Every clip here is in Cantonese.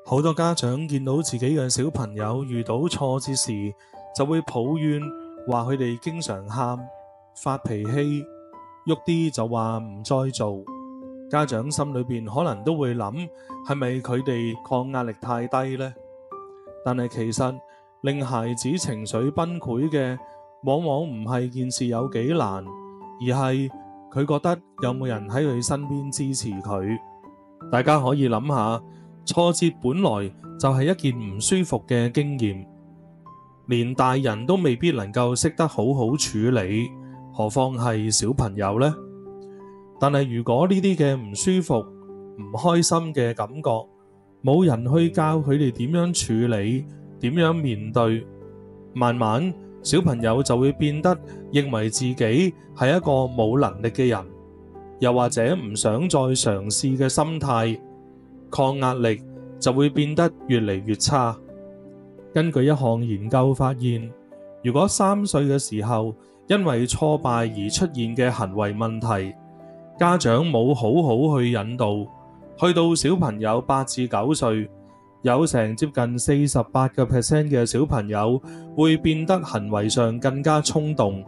好多家長見到自己嘅小朋友遇到挫折時，就會抱怨話佢哋經常喊、發脾氣，喐啲就話唔再做。家長心裏邊可能都會諗，係咪佢哋抗壓力太低呢？但係其實令孩子情緒崩潰嘅，往往唔係件事有幾難，而係佢覺得有冇人喺佢身邊支持佢。大家可以諗下，挫折本來就係一件唔舒服嘅經驗，連大人都未必能夠識得好好處理，何況係小朋友呢？但係如果呢啲嘅唔舒服、唔開心嘅感覺，冇人去教佢哋點樣處理、點樣面對，慢慢小朋友就會變得認為自己係一個冇能力嘅人，又或者唔想再嘗試嘅心態，抗壓力就會變得越嚟越差。根據一項研究發現，如果3歲嘅時候因為挫敗而出現嘅行為問題，家長冇好好去引導，去到小朋友8至9歲，有成接近48% 嘅小朋友會變得行為上更加衝動，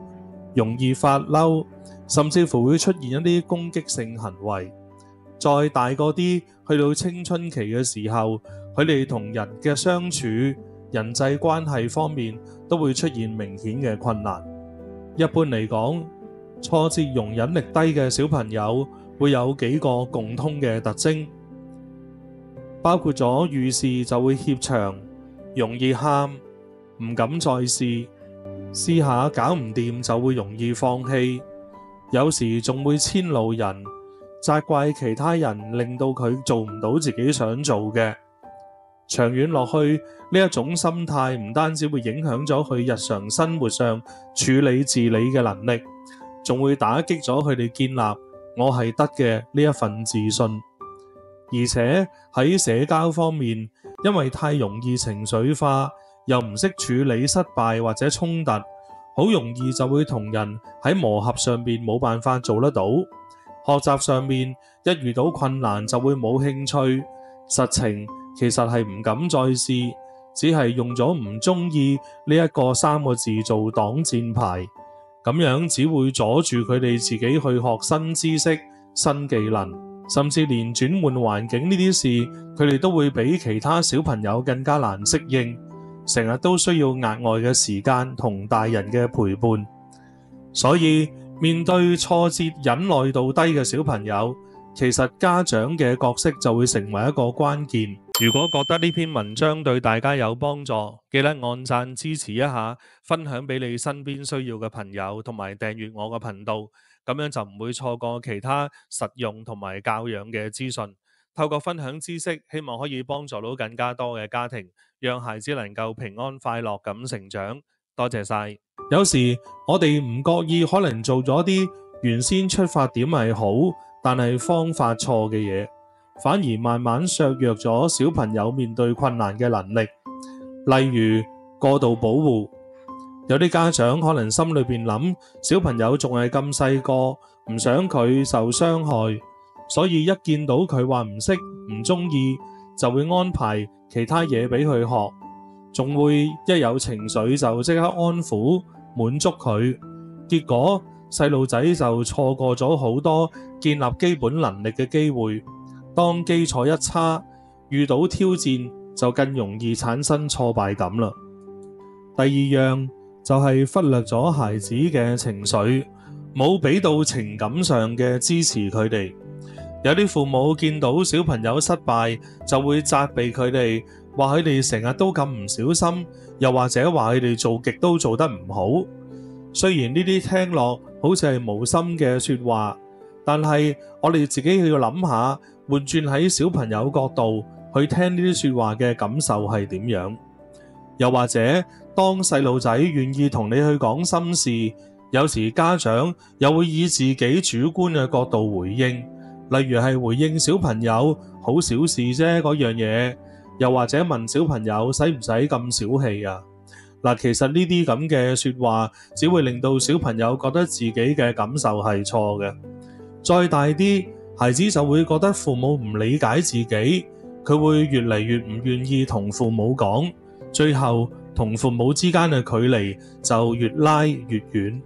容易發嬲，甚至乎會出現一啲攻擊性行為。再大個啲，去到青春期嘅時候，佢哋同人嘅相處、人際關係方面都會出現明顯嘅困難。一般嚟講，挫折容忍力低嘅小朋友會有幾個共通嘅特徵，包括咗遇事就會怯場、容易喊、唔敢再試下搞唔掂就會容易放棄，有時仲會遷怒人，責怪其他人令到佢做唔到自己想做嘅。長遠落去，呢一種心態唔單止會影響咗佢日常生活上處理自理嘅能力，仲會打擊咗佢哋建立我係得嘅呢一份自信。而且喺社交方面，因為太容易情緒化，又唔識處理失敗或者衝突，好容易就會同人喺磨合上面冇辦法做得到。學習上面一遇到困難就會冇興趣，實情其實係唔敢再試，只係用咗唔中意呢一個3個字做擋箭牌，咁樣只會阻住佢哋自己去學新知識、新技能，甚至連轉換環境呢啲事，佢哋都會比其他小朋友更加難適應，成日都需要額外嘅時間同大人嘅陪伴。所以面對挫折忍耐度低嘅小朋友，其實家長嘅角色就會成為一個關鍵。如果覺得呢篇文章對大家有幫助，記得按讚支持一下，分享俾你身邊需要嘅朋友，同埋訂閱我嘅頻道，咁樣就唔會錯過其他實用同埋教養嘅資訊。透過分享知識，希望可以幫助到更加多嘅家庭，讓孩子能夠平安快樂咁成長。多謝晒。有時我哋唔覺意可能做咗啲原先出發點係好，但係方法錯嘅嘢，反而慢慢削弱咗小朋友面對困難嘅能力。例如過度保護，有啲家長可能心裏邊諗小朋友仲係咁細個，唔想佢受傷害，所以一見到佢話唔識、唔中意，就會安排其他嘢俾佢學，仲會一有情緒就即刻安撫滿足佢，結果細路仔就錯過咗好多建立基本能力嘅機會。當基礎一差，遇到挑戰就更容易產生挫敗感啦。第二樣就係忽略咗孩子嘅情緒，冇俾到情感上嘅支持佢哋。有啲父母見到小朋友失敗，就會責備佢哋，話佢哋成日都咁唔小心，又或者話佢哋做極都做得唔好。雖然呢啲聽落好似係無心嘅說話，但係我哋自己要諗下，換轉喺小朋友角度去聽呢啲說話嘅感受係點樣。又或者當細路仔願意同你去講心事，有時家長又會以自己主觀嘅角度回應，例如係回應小朋友好小事啫嗰樣嘢，又或者問小朋友使唔使咁小氣啊。其實呢啲咁嘅說話只會令到小朋友覺得自己嘅感受係錯嘅。再大啲，孩子就會覺得父母唔理解自己，佢會越嚟越唔願意同父母講，最後同父母之間嘅距離就越拉越遠。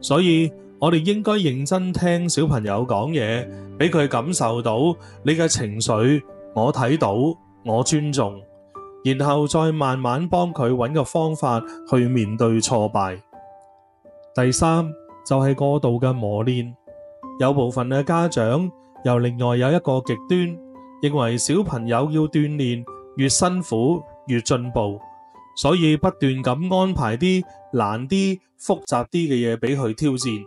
所以我哋應該認真聽小朋友講嘢，俾佢感受到你嘅情緒，我睇到，我尊重，然後再慢慢幫佢揾個方法去面對挫敗。第三就係過度嘅磨練，有部分嘅家長又另外有一個極端，認為小朋友要鍛煉越辛苦越進步，所以不斷咁安排啲難啲、複雜啲嘅嘢俾佢挑戰。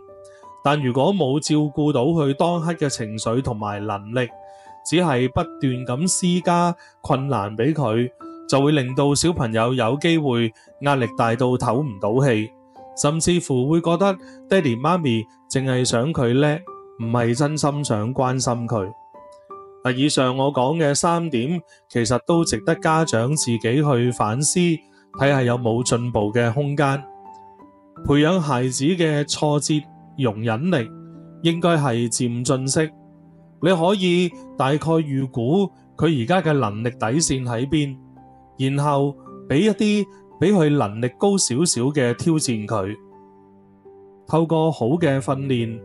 但如果冇照顧到佢當刻嘅情緒同埋能力，只係不斷咁施加困難俾佢，就會令到小朋友有機會壓力大到唞唔到氣，甚至乎會覺得爹哋媽咪淨係想佢叻，唔係真心想關心佢。以上我講嘅3點，其實都值得家長自己去反思，睇下有冇進步嘅空間。培養孩子嘅挫折容忍力應該係漸進式，你可以大概預估佢而家嘅能力底線喺邊，然後俾一啲比佢能力高少少嘅挑戰佢，透過好嘅訓練，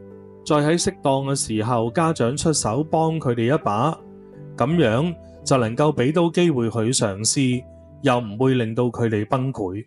再喺適當嘅時候家長出手幫佢哋一把，咁樣就能夠俾到機會佢嘗試，又唔會令到佢哋崩潰。